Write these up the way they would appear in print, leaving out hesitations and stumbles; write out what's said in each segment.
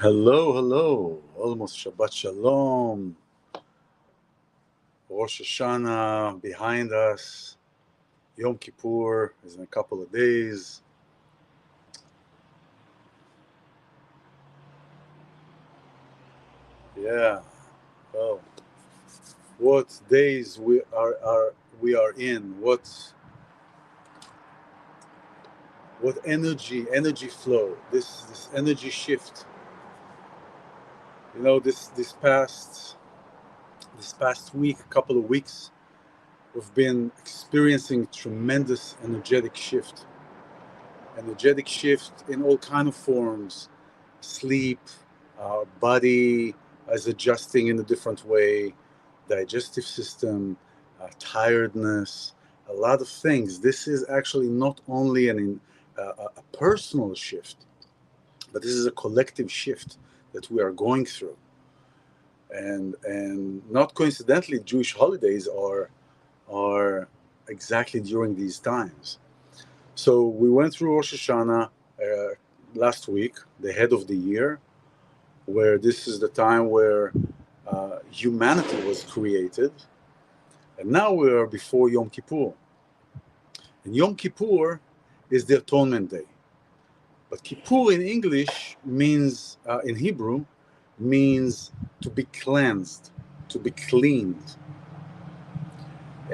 Hello, hello. Almost Shabbat Shalom. Rosh Hashanah behind us. Yom Kippur is in a couple of days. Yeah. Well, what days we are in? What energy flow? This energy shift. This past week, couple of weeks, we've been experiencing tremendous energetic shift in all kind of forms. Sleep, our body is adjusting in a different way, digestive system, tiredness, a lot of things. This is actually not only a personal shift, but this is a collective shift that we are going through. And not coincidentally, Jewish holidays are exactly during these times. So we went through Rosh Hashanah last week, the head of the year, where this is the time where humanity was created, and now we are before Yom Kippur. And Yom Kippur is the atonement day. But Kippur in English means, in Hebrew, means to be cleansed, to be cleaned.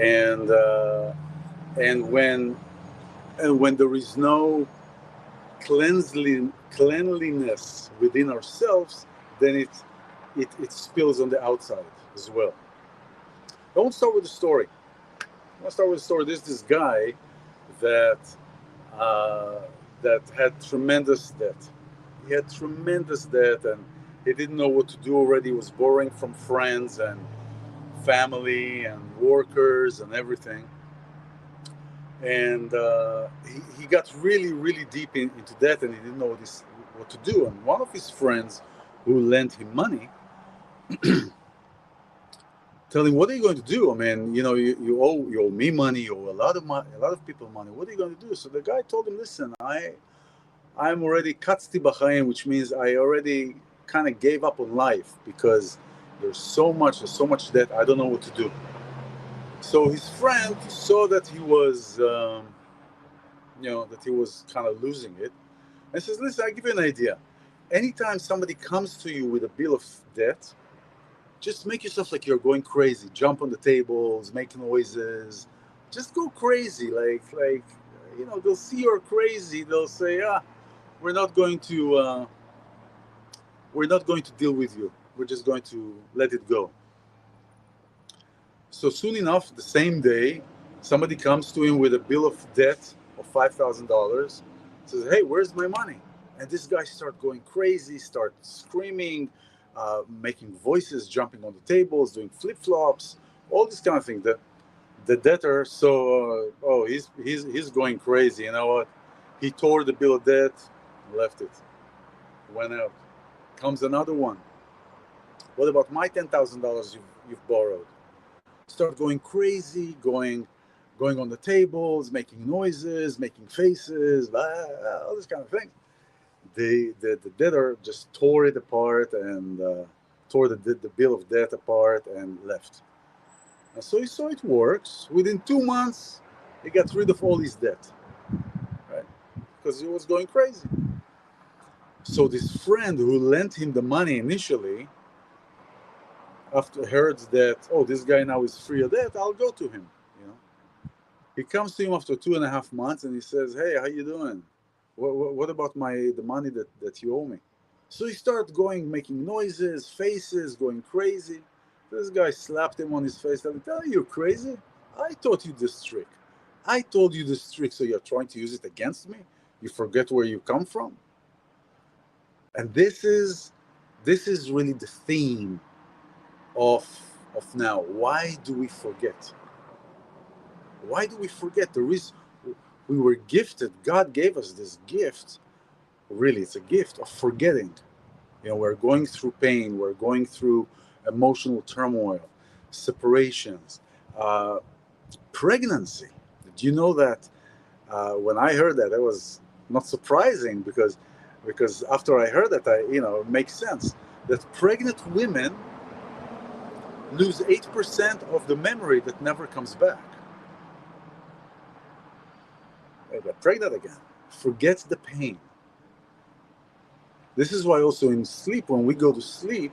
And and when there is no cleanliness within ourselves, then it spills on the outside as well. I want to start with a story. There's this guy that uh, that had tremendous debt. He had tremendous debt, and he didn't know what to do already. He was borrowing from friends and family and workers and everything. And he got really, really deep into debt, and he didn't know what to do. And one of his friends who lent him money tell him, "What are you going to do? I mean, you owe me money, you owe a lot of people money. What are you going to do?" So the guy told him, "Listen, I'm already katzti b'chaim, which means I already kind of gave up on life because there's so much debt. I don't know what to do." So his friend saw that he was kind of losing it, and says, "Listen, I give you an idea. Anytime somebody comes to you with a bill of debt, just make yourself like you're going crazy. Jump on the tables, make noises, just go crazy. They'll see you're crazy. They'll say, we're not going to deal with you. We're just going to let it go." So soon enough, the same day, somebody comes to him with a bill of debt of $5,000. Says, "Hey, where's my money?" And this guy starts going crazy, starts screaming, making voices, jumping on the tables, doing flip flops, all this kind of thing. The debtor, he's going crazy. You know what? He tore the bill of debt, left it, went out. Comes another one. "What about my $10,000 you've borrowed?" Start going crazy, going on the tables, making noises, making faces, all this kind of thing. The debtor just tore it apart and tore the bill of debt apart and left. And so he saw it works. Within 2 months, he got rid of all his debt, right? Because he was going crazy. So this friend who lent him the money initially, after heard that, oh, this guy now is free of debt, I'll go to him. He comes to him after 2.5 months and he says, "Hey, how you doing? What about the money that you owe me?" So he started going, making noises, faces, going crazy. This guy slapped him on his face, telling him, "You're crazy? I taught you this trick. I told you this trick, so you're trying to use it against me? You forget where you come from?" And this is really the theme of now. Why do we forget? Why do we forget? We were gifted. God gave us this gift. Really, it's a gift of forgetting. We're going through pain. We're going through emotional turmoil, separations, uh, pregnancy. Did you know that? When I heard that, it was not surprising because because after I heard that, it makes sense that pregnant women lose 8% of the memory that never comes back. They get pregnant again. Forget the pain. This is why also in sleep, when we go to sleep,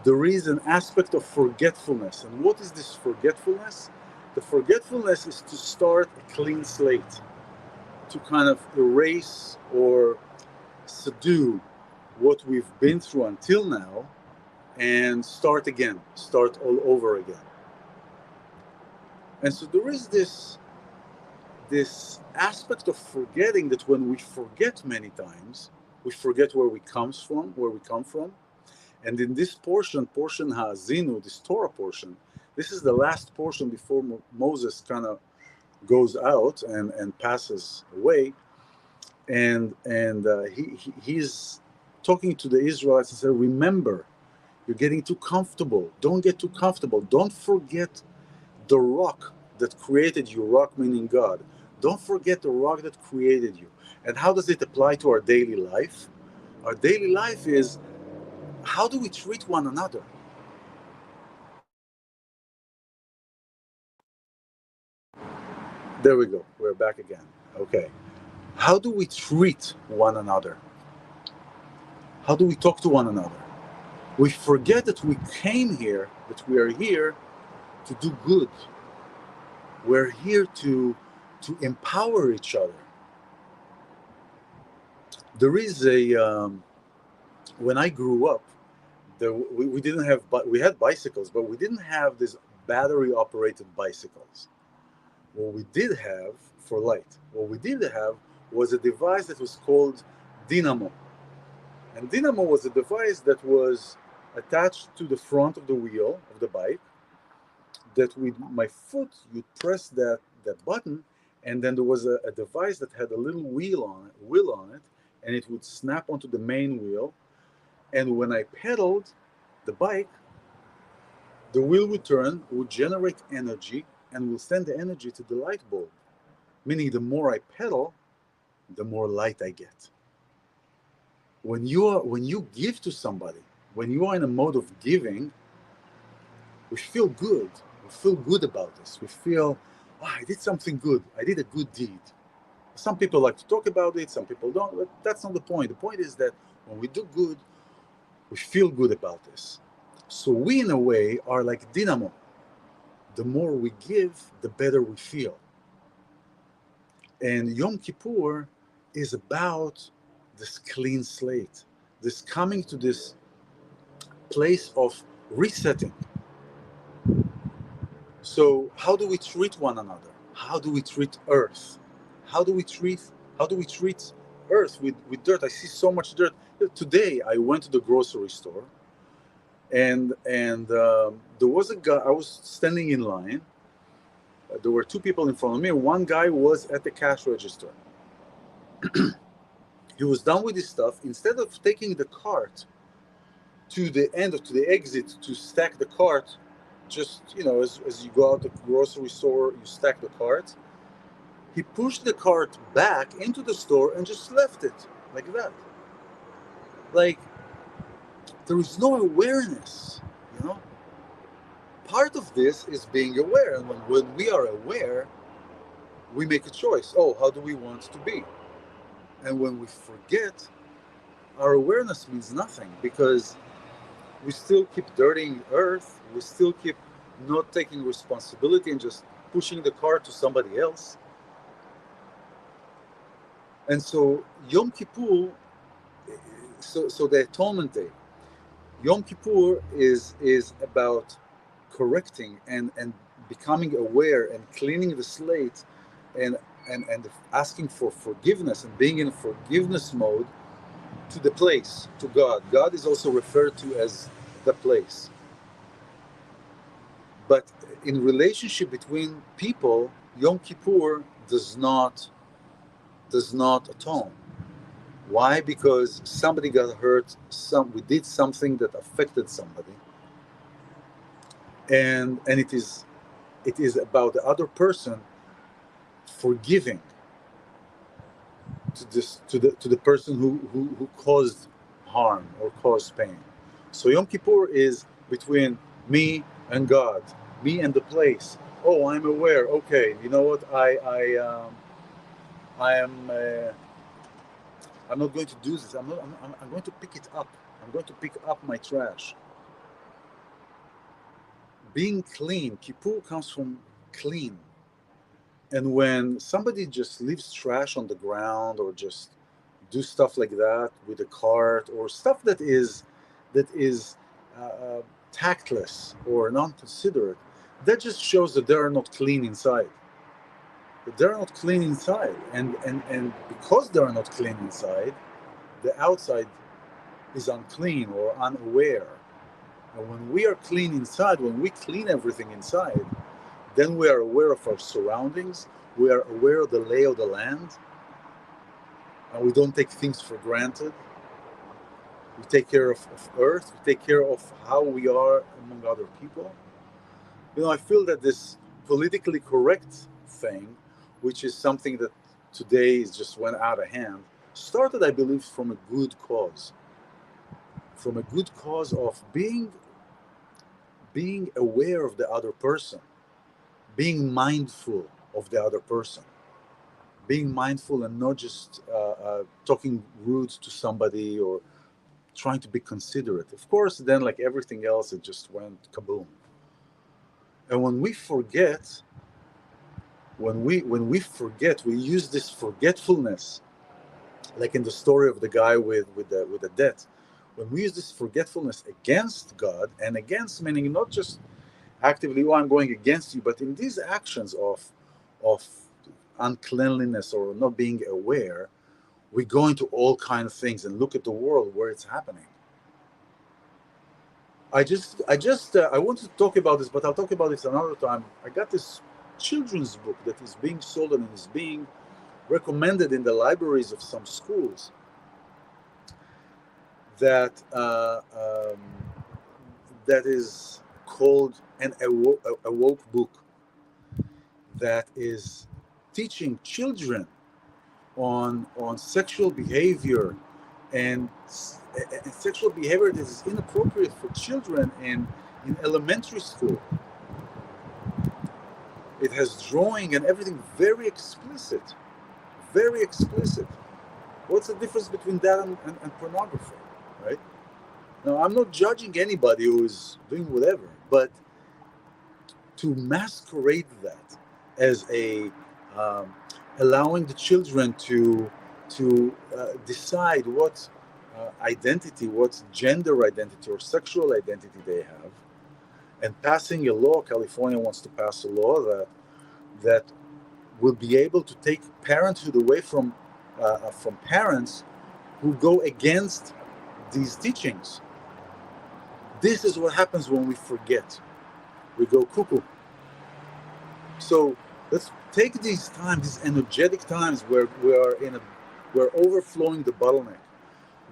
there is an aspect of forgetfulness. And what is this forgetfulness? The forgetfulness is to start a clean slate, to kind of erase or subdue what we've been through until now and start again, start all over again. And so there is this aspect of forgetting, that when we forget many times, we forget where we come from. And in this portion Ha'azinu, this Torah portion, this is the last portion before Moses kind of goes out and passes away. And he's talking to the Israelites and said, remember, you're getting too comfortable. Don't get too comfortable. Don't forget the rock that created you, rock meaning God. Don't forget the rock that created you. And how does it apply to our daily life? Our daily life is, how do we treat one another? There we go. We're back again. Okay. How do we treat one another? How do we talk to one another? We forget that we came here, that we are here to do good. We're here to empower each other. There is when I grew up, we didn't have, we had bicycles, but we didn't have these battery-operated bicycles. What we did have for light, what we did have was a device that was called dynamo. And dynamo was a device that was attached to the front of the wheel of the bike, that with my foot, you'd press that button, and then there was a device that had a little wheel on it, and it would snap onto the main wheel. And when I pedaled the bike, the wheel would turn, would generate energy, and will send the energy to the light bulb. Meaning the more I pedal, the more light I get. When you give to somebody, when you are in a mode of giving, we feel good. We feel good about this. We feel, I did something good. I did a good deed. Some people like to talk about it, some people don't, but that's not the point. The point is that when we do good, we feel good about this. So we, in a way, are like dynamo. The more we give, the better we feel. And Yom Kippur is about this clean slate, this coming to this place of resetting. So how do we treat one another? How do we treat Earth? How do we treat Earth with dirt? I see so much dirt. Today I went to the grocery store, and there was a guy. I was standing in line. There were two people in front of me. One guy was at the cash register. He was done with his stuff. Instead of taking the cart to the exit to stack the cart, just, as you go out the grocery store, you stack the cart. He pushed the cart back into the store and just left it like that. Like, there is no awareness, Part of this is being aware, and when we are aware, we make a choice. Oh, how do we want to be? And when we forget, our awareness means nothing, because we still keep dirtying Earth. We still keep not taking responsibility and just pushing the car to somebody else. And so Yom Kippur, so the Atonement Day, Yom Kippur is about correcting and becoming aware and cleaning the slate and asking for forgiveness and being in forgiveness mode to the place, to God. God is also referred to as the place. But in relationship between people, Yom Kippur does not atone. Why? Because somebody got hurt, we did something that affected somebody. And it is about the other person forgiving, to the person who caused harm or caused pain. So Yom Kippur is between me and God, me and the place. Oh, I'm aware. Okay, you know what? I am. I'm not going to do this. I'm going to pick it up. I'm going to pick up my trash. Being clean. Kippur comes from clean. And when somebody just leaves trash on the ground or just do stuff like that with a cart or stuff that is tactless or non-considerate, that just shows that they are not clean inside. That they're not clean inside, and because they are not clean inside, the outside is unclean or unaware. And when we are clean inside, when we clean everything inside, then we are aware of our surroundings, we are aware of the lay of the land, and we don't take things for granted. We take care of earth, we take care of how we are among other people. You know, I feel that this politically correct thing, which is something that today is just went out of hand, started, I believe, from a good cause. From a good cause of being aware of the other person, being mindful of the other person, being mindful and not just talking rude to somebody or trying to be considerate. Of course, then like everything else, it just went kaboom. And when we forget, when we forget, we use this forgetfulness, like in the story of the guy with the debt. When we use this forgetfulness against God, and against meaning not just actively, oh, I'm going against you, but in these actions of uncleanliness or not being aware, we go into all kinds of things and look at the world where it's happening. I want to talk about this, but I'll talk about this another time. I got this children's book that is being sold and is being recommended in the libraries of some schools. That is called an awoke book. That is teaching children on sexual behavior and sexual behavior that is inappropriate for children in elementary school. It has drawing and everything very explicit, very explicit. What's the difference between that and pornography, right? Now, I'm not judging anybody who is doing whatever, but to masquerade that as a allowing the children to decide what identity, what gender identity or sexual identity they have, and passing a law. California wants to pass a law that will be able to take parenthood away from parents who go against these teachings. This is what happens when we forget. We go cuckoo. So let's take these times, these energetic times where we're overflowing the bottleneck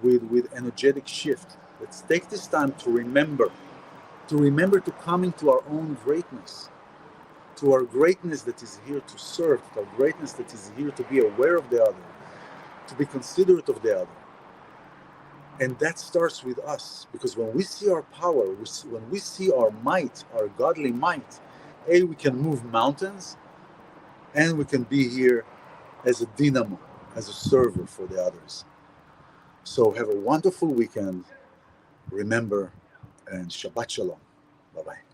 with energetic shift. Let's take this time to remember to come into our own greatness, to our greatness that is here to serve, to our greatness that is here to be aware of the other, to be considerate of the other. And that starts with us, because when we see our power, when we see our might, our godly might, we can move mountains, and we can be here as a dynamo, as a server for the others. So have a wonderful weekend. Remember, and Shabbat Shalom. Bye-bye.